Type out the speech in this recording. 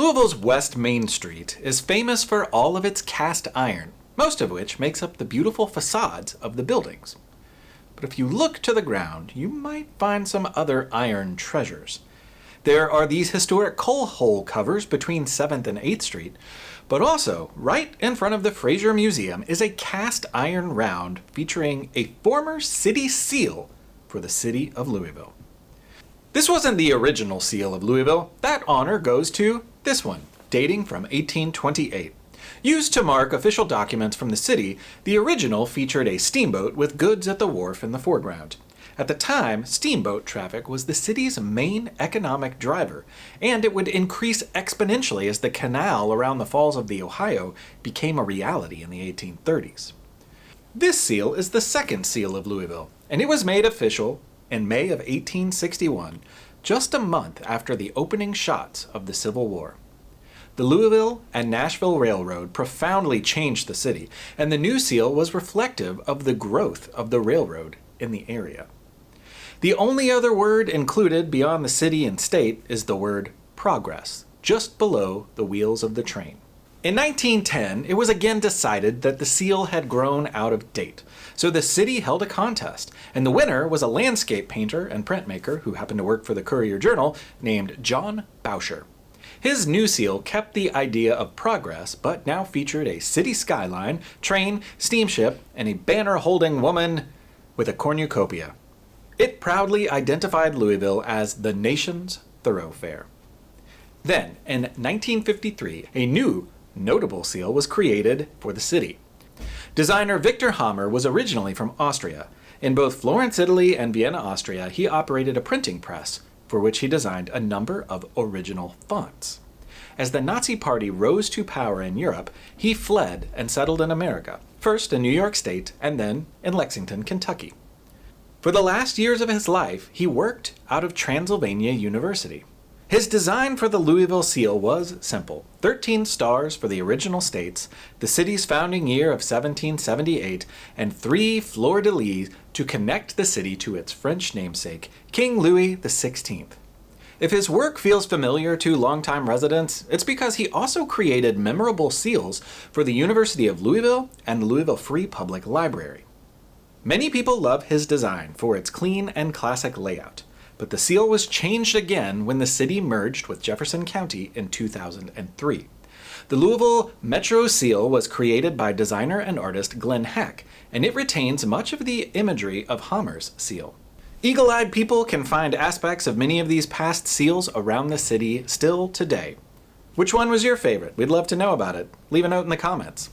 Louisville's West Main Street is famous for all of its cast iron, most of which makes up the beautiful facades of the buildings. But if you look to the ground, you might find some other iron treasures. There are these historic coal hole covers between 7th and 8th Street, but also, right in front of the Frazier Museum is a cast iron round featuring a former city seal for the city of Louisville. This wasn't the original seal of Louisville. That honor goes to this one, dating from 1828. Used to mark official documents from the city, the original featured a steamboat with goods at the wharf in the foreground. At the time, steamboat traffic was the city's main economic driver, and it would increase exponentially as the canal around the Falls of the Ohio became a reality in the 1830s. This seal is the second seal of Louisville, and it was made official in May of 1861, just a month after the opening shots of the Civil War. The Louisville and Nashville Railroad profoundly changed the city, and the new seal was reflective of the growth of the railroad in the area. The only other word included beyond the city and state is the word progress, just below the wheels of the train. In 1910, it was again decided that the seal had grown out of date, so the city held a contest, and the winner was a landscape painter and printmaker who happened to work for the Courier-Journal named John Bousher. His new seal kept the idea of progress, but now featured a city skyline, train, steamship, and a banner-holding woman with a cornucopia. It proudly identified Louisville as the nation's thoroughfare. Then, in 1953, a new notable seal was created for the city. Designer Victor Hammer was originally from Austria. In both Florence, Italy, and Vienna, Austria, he operated a printing press, for which he designed a number of original fonts. As the Nazi Party rose to power in Europe, he fled and settled in America, first in New York State and then in Lexington, Kentucky. For the last years of his life, he worked out of Transylvania University. His design for the Louisville seal was simple: 13 stars for the original states, the city's founding year of 1778, and 3 fleur-de-lis to connect the city to its French namesake, King Louis XVI. If his work feels familiar to longtime residents, it's because he also created memorable seals for the University of Louisville and the Louisville Free Public Library. Many people love his design for its clean and classic layout, but the seal was changed again when the city merged with Jefferson County in 2003. The Louisville Metro seal was created by designer and artist Glenn Heck, and it retains much of the imagery of Hammer's seal. Eagle-eyed people can find aspects of many of these past seals around the city still today. Which one was your favorite? We'd love to know about it. Leave a note in the comments.